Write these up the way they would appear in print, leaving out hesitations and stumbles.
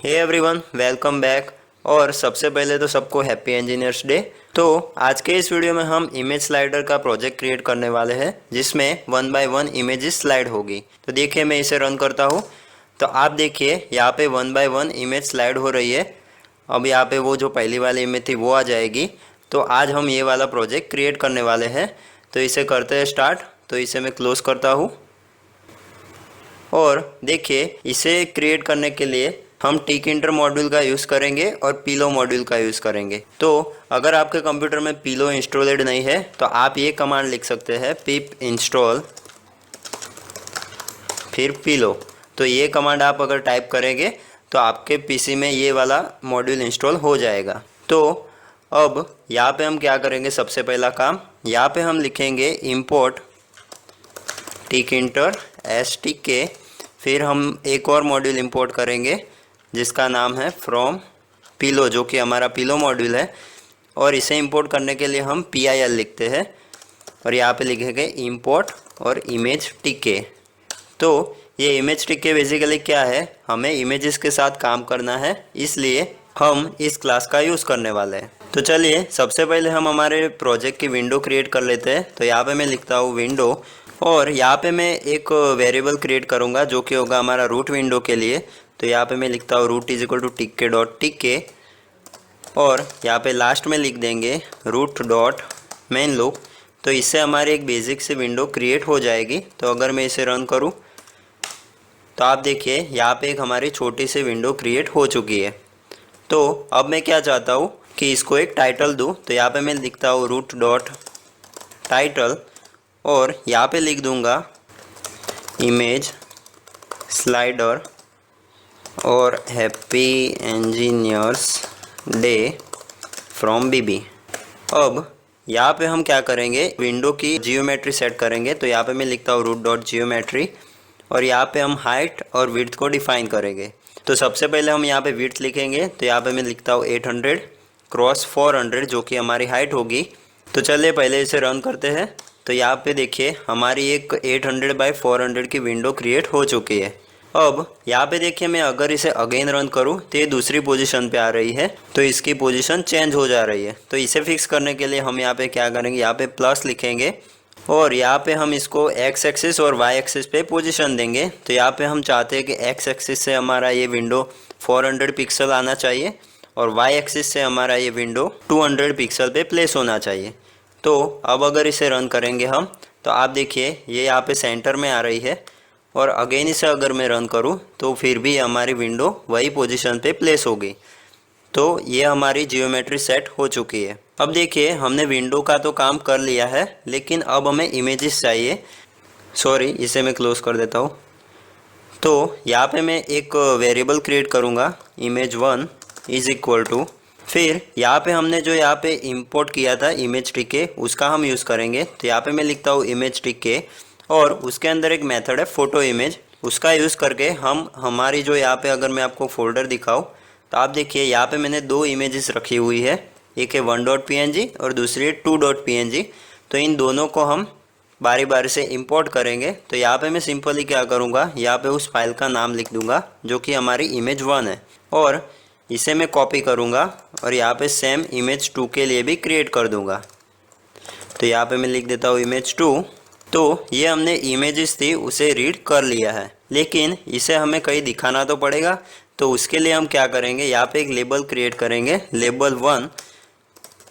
Hey everyone, welcome back. और सबसे पहले तो सबको हैप्पी इंजीनियर्स डे। तो आज के इस वीडियो में हम इमेज स्लाइडर का प्रोजेक्ट क्रिएट करने वाले हैं, जिसमें 1 बाय 1 इमेजेस स्लाइड होगी। तो देखिए, मैं इसे रन करता हूँ तो आप देखिए यहाँ पे 1 बाय 1 इमेज स्लाइड हो रही है। अब यहाँ पे वो जो पहली वाली इमेज थी वो आ जाएगी। तो आज हम ये वाला प्रोजेक्ट क्रिएट करने वाले हैं। तो इसे करते हैं स्टार्ट। तो इसे मैं क्लोज करता हूँ और देखिए, इसे क्रिएट करने के लिए हम tkinter मॉड्यूल का यूज़ करेंगे और पिलो मॉड्यूल का यूज़ करेंगे। तो अगर आपके कंप्यूटर में पिलो इंस्टॉलेड नहीं है तो आप ये कमांड लिख सकते हैं, pip install फिर पिलो। तो ये कमांड आप अगर टाइप करेंगे तो आपके पीसी में ये वाला मॉड्यूल इंस्टॉल हो जाएगा। तो अब यहाँ पे हम क्या करेंगे, सबसे पहला काम यहाँ पे हम लिखेंगे import tkinter stk। फिर हम एक और मॉड्यूल इंपोर्ट करेंगे जिसका नाम है फ्रॉम पिलो, जो कि हमारा पिलो मॉड्यूल है। और इसे इंपोर्ट करने के लिए हम pil लिखते हैं और यहाँ पे लिखेंगे इंपोर्ट और इमेज टीके। तो ये इमेज टीके बेसिकली क्या है, हमें इमेजेस के साथ काम करना है, इसलिए हम इस क्लास का यूज़ करने वाले हैं। तो चलिए, सबसे पहले हम हमारे प्रोजेक्ट की विंडो क्रिएट कर लेते हैं। तो यहाँ पे मैं लिखता हूँ विंडो और यहाँ पे मैं एक वेरिएबल क्रिएट करूँगा जो कि होगा हमारा रूट विंडो के लिए। तो यहाँ पे मैं लिखता हूँ रूट इज इक्वल टू टिक्के डॉट टिक्के और यहाँ पे लास्ट में लिख देंगे रूट डॉट मेन लूप। तो इससे हमारी एक बेसिक सी विंडो क्रिएट हो जाएगी। तो अगर मैं इसे रन करूँ तो आप देखिए यहाँ पे एक हमारी छोटी सी विंडो क्रिएट हो चुकी है। तो अब मैं क्या चाहता हूँ कि इसको एक टाइटल दूँ। तो यहाँ पे मैं लिखता हूँ रूट डॉट टाइटल और यहाँ पे लिख दूँगा इमेज स्लाइडर और हैप्पी इंजीनियर्स डे फ्रॉम बीबी। अब यहाँ पे हम क्या करेंगे, विंडो की जियोमेट्री सेट करेंगे। तो यहाँ पे मैं लिखता हूँ रूट डॉट जियोमेट्री और यहाँ पे हम हाइट और विड्थ को डिफाइन करेंगे। तो सबसे पहले हम यहाँ पे विड्थ लिखेंगे। तो यहाँ पे मैं लिखता हूँ 800 क्रॉस 400, जो कि हमारी हाइट होगी। तो चलिए पहले इसे रन करते हैं। तो यहाँ पे देखिए हमारी एक 800 बाई 400 की विंडो क्रिएट हो चुकी है। अब यहाँ पे देखिए, मैं अगर इसे अगेन रन करूँ तो ये दूसरी पोजीशन पे आ रही है, तो इसकी पोजीशन चेंज हो जा रही है। तो इसे फिक्स करने के लिए हम यहाँ पे क्या करेंगे, यहाँ पे प्लस लिखेंगे और यहाँ पे हम इसको एक्स एक्सिस और वाई एक्सिस पे पोजीशन देंगे। तो यहाँ पे हम चाहते हैं कि एक्स एक्सिस से हमारा ये विंडो 400 पिक्सल आना चाहिए और वाई एक्सिस से हमारा ये विंडो 200 पिक्सल पे प्लेस होना चाहिए। तो अब अगर इसे रन करेंगे हम तो आप देखिए ये यहाँ पे सेंटर में आ रही है और अगेन इसे अगर मैं रन करूँ तो फिर भी हमारी विंडो वही पोजीशन पे प्लेस होगी। तो ये हमारी जियोमेट्री सेट हो चुकी है। अब देखिए, हमने विंडो का तो काम कर लिया है, लेकिन अब हमें इमेजेस चाहिए। सॉरी, इसे मैं क्लोज कर देता हूँ। तो यहाँ पे मैं एक वेरिएबल क्रिएट करूँगा, image1 इज इक्वल टू, फिर यहाँ पे हमने जो यहाँ पे इंपोर्ट किया था इमेज टिक्के, उसका हम यूज़ करेंगे। तो यहाँ पे मैं लिखता हूँ इमेज टिक्के और उसके अंदर एक मेथड है फोटो इमेज, उसका यूज़ करके हम हमारी जो यहाँ पे अगर मैं आपको फोल्डर दिखाऊँ तो आप देखिए यहाँ पे मैंने दो इमेजेस रखी हुई है, एक है 1.png और दूसरी है 2.png। तो इन दोनों को हम बारी बारी से इंपोर्ट करेंगे। तो यहाँ पे मैं सिंपली क्या करूँगा, यहाँ पे उस फाइल का नाम लिख दूँगा जो कि हमारी image1 है और इसे मैं कॉपी करूँगा और यहाँ पे सेम image2 के लिए भी क्रिएट कर दूँगा। तो यहाँ पे मैं लिख देता हूँ image2। तो ये हमने इमेजेस थी उसे रीड कर लिया है, लेकिन इसे हमें कहीं दिखाना तो पड़ेगा। तो उसके लिए हम क्या करेंगे, यहाँ पे एक लेबल क्रिएट करेंगे, लेबल 1,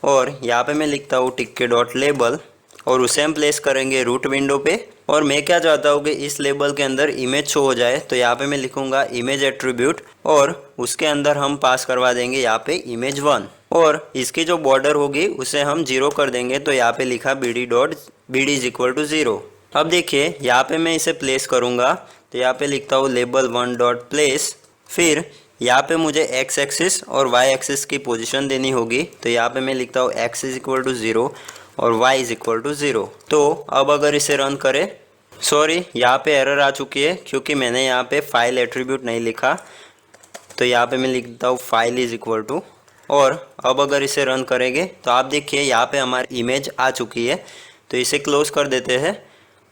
और यहाँ पे मैं लिखता हूँ टिक्के डॉट लेबल और उसे हम प्लेस करेंगे रूट विंडो पे। और मैं क्या चाहता हूँ कि इस लेबल के अंदर इमेज शो हो जाए। तो यहाँ पे मैं लिखूँगा इमेज एट्रीब्यूट और उसके अंदर हम पास करवा देंगे यहाँ पे image1 और इसकी जो बॉर्डर होगी उसे हम 0 कर देंगे। तो यहाँ पे लिखा bd इज इक्वल टू 0। अब देखिए यहाँ पे मैं इसे प्लेस करूँगा। तो यहाँ पे लिखता हूँ लेबल1 डॉट प्लेस, फिर यहाँ पे मुझे एक्स एक्सिस और वाई एक्सिस की पोजीशन देनी होगी। तो यहाँ पे मैं लिखता हूँ एक्स इज इक्वल टू 0 और y इज इक्वल टू 0। तो अब अगर इसे रन करें, सॉरी यहाँ पे एरर आ चुकी है क्योंकि मैंने यहाँ पे फाइल एट्रीब्यूट नहीं लिखा। तो यहाँ पे मैं लिखता हूँ फाइल इज इक्वल टू, और अब अगर इसे रन करेंगे तो आप देखिए यहाँ पे हमारी इमेज आ चुकी है। तो इसे क्लोज कर देते हैं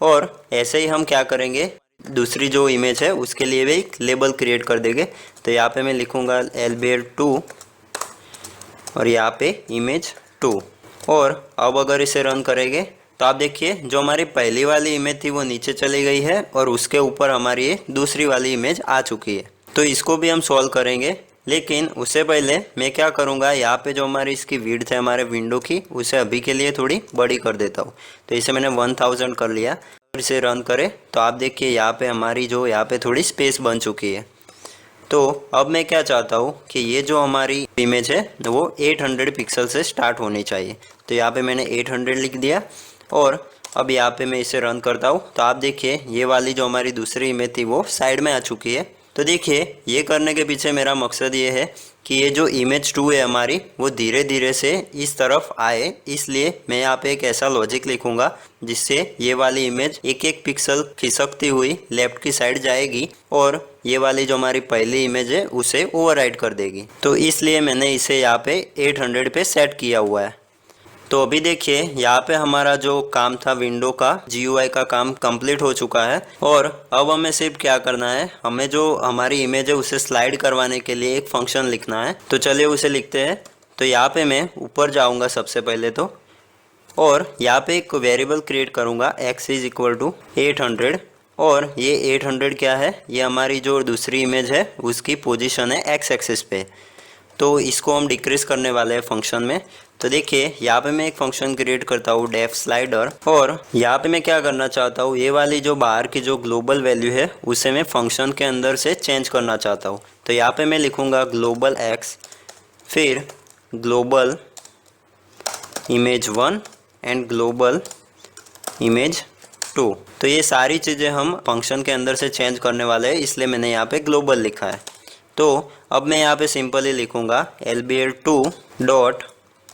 और ऐसे ही हम क्या करेंगे, दूसरी जो इमेज है उसके लिए भी एक लेबल क्रिएट कर देंगे। तो यहाँ पे मैं लिखूँगा LBL2 और यहाँ पे इमेज 2। और अब अगर इसे रन करेंगे तो आप देखिए जो हमारी पहली वाली इमेज थी वो नीचे चली गई है और उसके ऊपर हमारी ये दूसरी वाली इमेज आ चुकी है। तो इसको भी हम सॉल्व करेंगे, लेकिन उससे पहले मैं क्या करूँगा, यहाँ पे जो हमारी इसकी विड्थ है हमारे विंडो की, उसे अभी के लिए थोड़ी बड़ी कर देता हूँ। तो इसे मैंने 1000 कर लिया। और इसे रन करें तो आप देखिए यहाँ पे हमारी जो यहाँ पे थोड़ी स्पेस बन चुकी है। तो अब मैं क्या चाहता हूँ कि ये जो हमारी इमेज है वो 800 पिक्सल से स्टार्ट होनी चाहिए। तो यहाँ पे मैंने 800 लिख दिया और अब यहाँ पे मैं इसे रन करता हूँ। तो आप देखिए ये वाली जो हमारी दूसरी इमेज थी वो साइड में आ चुकी है। तो देखिए ये करने के पीछे मेरा मकसद ये है कि ये जो इमेज 2 है हमारी वो धीरे धीरे से इस तरफ आए, इसलिए मैं यहाँ पे एक ऐसा लॉजिक लिखूंगा जिससे ये वाली इमेज एक एक पिक्सल खिसकती हुई लेफ्ट की साइड जाएगी और ये वाली जो हमारी पहली इमेज है उसे ओवरराइट कर देगी। तो इसलिए मैंने इसे यहाँ पे 800 पे सेट किया हुआ है। तो अभी देखिए यहाँ पे हमारा जो काम था विंडो का GUI का काम कंप्लीट हो चुका है। और अब हमें सिर्फ क्या करना है, हमें जो हमारी इमेज है उसे स्लाइड करवाने के लिए एक फंक्शन लिखना है। तो चलिए उसे लिखते हैं। तो यहाँ पे मैं ऊपर जाऊँगा सबसे पहले तो, और यहाँ पे एक वेरिएबल क्रिएट करूँगा x इज इक्वल टू 800। और ये 800 क्या है, ये हमारी जो दूसरी इमेज है उसकी पोजीशन है x एक्सिस पे। तो इसको हम डिक्रीज करने वाले हैं फंक्शन में। तो देखिए यहाँ पे मैं एक फंक्शन क्रिएट करता हूँ डेफ स्लाइडर, और यहाँ पे मैं क्या करना चाहता हूँ, ये वाली जो बाहर की जो ग्लोबल वैल्यू है उसे मैं फंक्शन के अंदर से चेंज करना चाहता हूँ। तो यहाँ पे मैं लिखूँगा ग्लोबल x, फिर global image 1 and global image 2। तो ये सारी चीज़ें हम फंक्शन के अंदर से चेंज करने वाले हैं, इसलिए मैंने यहाँ पे ग्लोबल लिखा है। तो अब मैं यहाँ पे सिंपली लिखूँगा LBL2 dot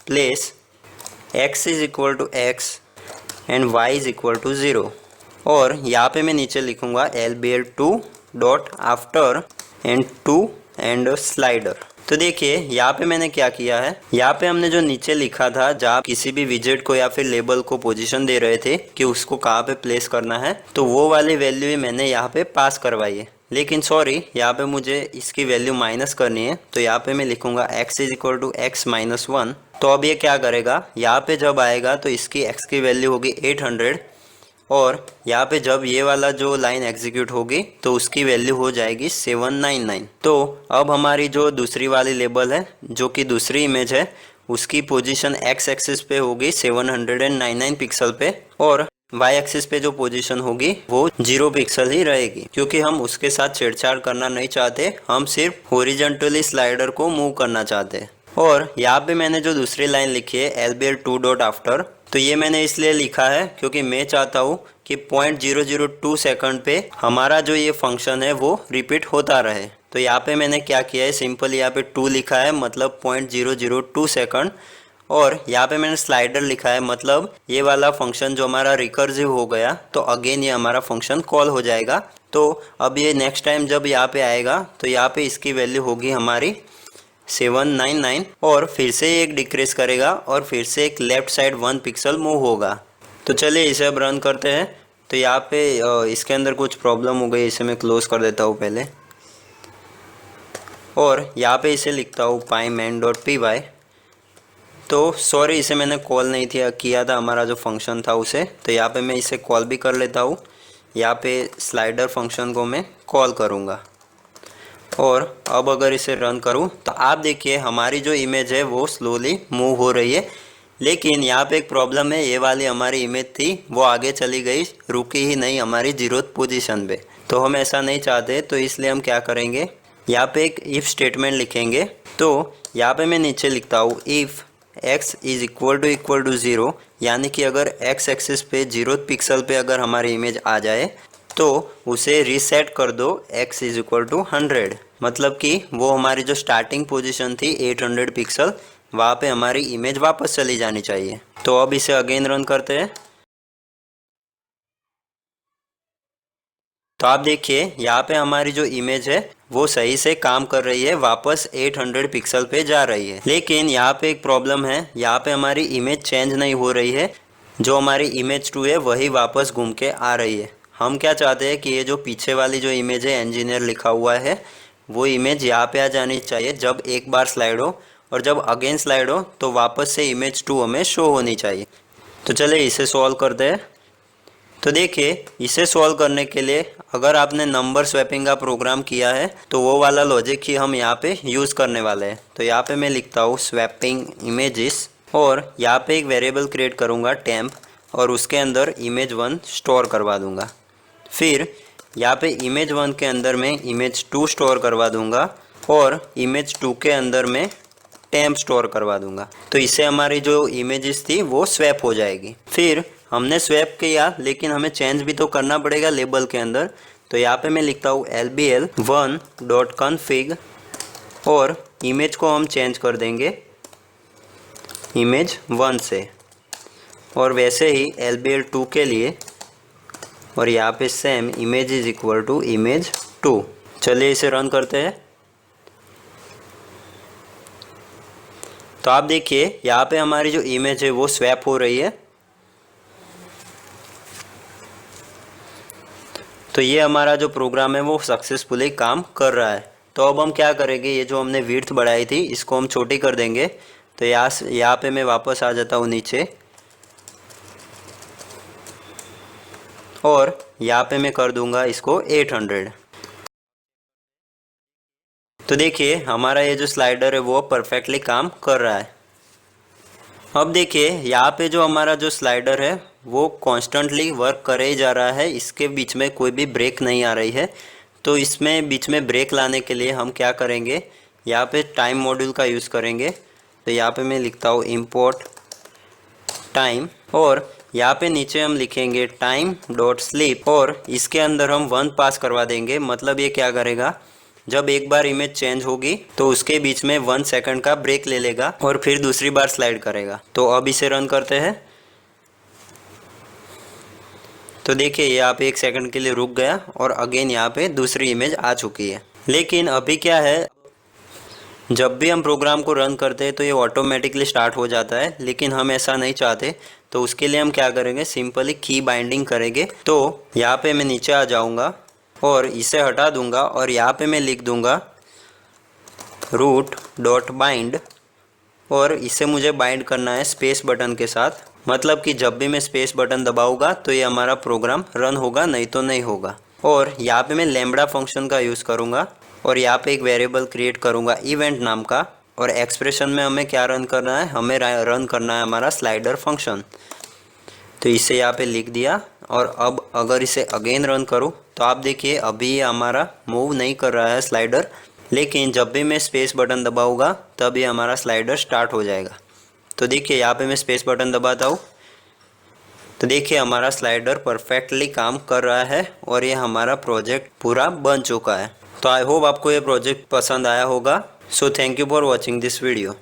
place x is equal to x and y is equal to 0। और यहाँ पे मैं नीचे लिखूँगा LBL2 dot after and 2 and slider. तो देखिए यहाँ पे मैंने क्या किया है, यहाँ पे हमने जो नीचे लिखा था जहाँ किसी भी विजेट को या फिर लेबल को पोजीशन दे रहे थे कि उसको कहाँ पे प्लेस करना है, तो वो वाली वैल्यू ही मैंने यहाँ पे पास करवाई है। लेकिन सॉरी, यहाँ पे मुझे इसकी वैल्यू माइनस करनी है। तो यहाँ पे मैं लिखूँगा x is equal to x minus 1। तो अब ये क्या करेगा, यहाँ पे जब आएगा तो इसकी x की वैल्यू होगी 800, और यहाँ पे जब ये वाला जो लाइन एग्जीक्यूट होगी तो उसकी वैल्यू हो जाएगी 799। तो अब हमारी जो दूसरी वाली लेबल है जो कि दूसरी इमेज है उसकी पोजीशन x एक्सिस पे होगी 799 पिक्सल पे, और y एक्सिस पे जो पोजीशन होगी वो 0 पिक्सल ही रहेगी, क्योंकि हम उसके साथ छेड़छाड़ करना नहीं चाहते, हम सिर्फ हॉरिजॉन्टली स्लाइडर को मूव करना चाहते हैं। और यहाँ पे मैंने जो दूसरी लाइन लिखी है LBL2 डॉट आफ्टर, तो ये मैंने इसलिए लिखा है क्योंकि मैं चाहता हूँ कि 0.002 सेकंड पे हमारा जो ये फंक्शन है वो रिपीट होता रहे। तो यहाँ पे मैंने क्या किया है, सिंपल यहाँ पे 2 लिखा है मतलब 0.002 सेकंड, और यहाँ पे मैंने स्लाइडर लिखा है मतलब ये वाला फंक्शन जो हमारा रिकर्सिव हो गया तो अगेन ये हमारा फंक्शन कॉल हो जाएगा। तो अब ये नेक्स्ट टाइम जब यहाँ पे आएगा तो यहाँ पे इसकी वैल्यू होगी हमारी 799, और फिर से एक डिक्रीज करेगा और फिर से एक लेफ्ट साइड 1 पिक्सल मूव होगा। तो चलिए इसे अब रन करते हैं। तो यहाँ पे इसके अंदर कुछ प्रॉब्लम हो गई, इसे मैं क्लोज कर देता हूँ पहले, और यहाँ पे इसे लिखता हूँ pyman.py। तो सॉरी, इसे मैंने कॉल नहीं किया था हमारा जो फंक्शन था उसे। तो यहाँ पे मैं इसे कॉल भी कर लेता हूँ। यहाँ पे स्लाइडर फंक्शन को मैं कॉल करूँगा, और अब अगर इसे रन करूं तो आप देखिए हमारी जो इमेज है वो स्लोली मूव हो रही है। लेकिन यहाँ पे एक प्रॉब्लम है, ये वाली हमारी इमेज थी वो आगे चली गई, रुकी ही नहीं हमारी 0th पोजीशन पे। तो हम ऐसा नहीं चाहते, तो इसलिए हम क्या करेंगे, यहाँ पे एक इफ़ स्टेटमेंट लिखेंगे। तो यहाँ पे मैं नीचे लिखता हूँ if x is equal to 0, यानी कि अगर x एक्सिस पे 0th पिक्सल पे अगर हमारी इमेज आ जाए तो उसे रीसेट कर दो x इज इक्वल टू 100, मतलब कि वो हमारी जो स्टार्टिंग पोजीशन थी 800 पिक्सल, वहाँ पे हमारी इमेज वापस चली जानी चाहिए। तो अब इसे अगेन रन करते हैं। तो आप देखिए यहाँ पे हमारी जो इमेज है वो सही से काम कर रही है, वापस 800 पिक्सल पे जा रही है। लेकिन यहाँ पे एक प्रॉब्लम है, यहाँ पे हमारी इमेज चेंज नहीं हो रही है, जो हमारी इमेज 2 है वही वापस घूम के आ रही है। हम क्या चाहते हैं कि ये जो पीछे वाली जो इमेज है इंजीनियर लिखा हुआ है वो इमेज यहाँ पे आ जानी चाहिए जब एक बार स्लाइड हो, और जब अगेन स्लाइड हो तो वापस से इमेज 2 हमें शो होनी चाहिए। तो चलिए इसे सॉल्व करते हैं। तो देखिए इसे सॉल्व करने के लिए अगर आपने नंबर स्वैपिंग का प्रोग्राम किया है तो वो वाला लॉजिक ही हम यहाँ पे यूज़ करने वाले हैं। तो यहाँ पे मैं लिखता हूँ स्वैपिंग इमेजेस, और यहाँ पे एक वेरिएबल क्रिएट करूँगा टेम्प, और उसके अंदर इमेज 1 स्टोर करवा दूँगा। फिर यहाँ पे इमेज 1 के अंदर मैं इमेज 2 स्टोर करवा दूँगा, और इमेज 2 के अंदर मैं टेम्प स्टोर करवा दूँगा। तो इससे हमारी जो इमेजेस थी वो स्वैप हो जाएगी। फिर हमने स्वैप किया, लेकिन हमें चेंज भी तो करना पड़ेगा लेबल के अंदर। तो यहाँ पे मैं लिखता हूँ lbl1.config, और इमेज को हम चेंज कर देंगे इमेज 1 से, और वैसे ही lbl2 के लिए, और यहाँ पे same image is equal to image 2। चलिए इसे रन करते हैं। तो आप देखिए यहाँ पे हमारी जो इमेज है वो स्वैप हो रही है। तो ये हमारा जो प्रोग्राम है वो सक्सेसफुली काम कर रहा है। तो अब हम क्या करेंगे, ये जो हमने विड्थ बढ़ाई थी इसको हम छोटी कर देंगे। तो यहाँ पे मैं वापस आ जाता हूँ नीचे, और यहाँ पे मैं कर दूंगा इसको 800। तो देखिए हमारा ये जो स्लाइडर है वो परफेक्टली काम कर रहा है। अब देखिए यहाँ पे जो हमारा जो स्लाइडर है वो कॉन्स्टेंटली वर्क करे ही जा रहा है, इसके बीच में कोई भी ब्रेक नहीं आ रही है। तो इसमें बीच में ब्रेक लाने के लिए हम क्या करेंगे, यहाँ पे टाइम मॉड्यूल का यूज़ करेंगे। तो यहाँ पे मैं लिखता हूँ इम्पोर्ट टाइम, और यहाँ पे नीचे हम लिखेंगे टाइम डॉट स्लीप, और इसके अंदर हम 1 पास करवा देंगे। मतलब ये क्या करेगा, जब एक बार इमेज चेंज होगी तो उसके बीच में 1 सेकंड का ब्रेक ले लेगा और फिर दूसरी बार स्लाइड करेगा। तो अब इसे रन करते हैं। तो देखिए यहाँ पे 1 सेकंड के लिए रुक गया, और अगेन यहाँ पे दूसरी इमेज आ चुकी है। लेकिन अभी क्या है, जब भी हम प्रोग्राम को रन करते हैं तो ये ऑटोमेटिकली स्टार्ट हो जाता है, लेकिन हम ऐसा नहीं चाहते। तो उसके लिए हम क्या करेंगे, सिंपली की बाइंडिंग करेंगे। तो यहाँ पे मैं नीचे आ जाऊँगा और इसे हटा दूंगा, और यहाँ पे मैं लिख दूंगा रूट डॉट बाइंड, और इसे मुझे बाइंड करना है स्पेस बटन के साथ। मतलब कि जब भी मैं स्पेस बटन दबाऊंगा तो ये हमारा प्रोग्राम रन होगा, नहीं तो नहीं होगा। और यहाँ पे मैं लैम्बडा फंक्शन का यूज़ करूँगा, और यहाँ पे एक वेरिएबल क्रिएट करूँगा इवेंट नाम का, और एक्सप्रेशन में हमें क्या रन करना है, हमें रन करना है हमारा स्लाइडर फंक्शन। तो इसे यहाँ पे लिख दिया, और अब अगर इसे अगेन रन करूँ तो आप देखिए अभी ये हमारा मूव नहीं कर रहा है स्लाइडर, लेकिन जब भी मैं स्पेस बटन दबाऊंगा तब ये हमारा स्लाइडर स्टार्ट हो जाएगा। तो देखिए यहाँ पे मैं स्पेस बटन दबाता हूँ, तो देखिए हमारा स्लाइडर परफेक्टली काम कर रहा है, और ये हमारा प्रोजेक्ट पूरा बन चुका है। तो आई होप आपको ये प्रोजेक्ट पसंद आया होगा। So thank you for watching this video.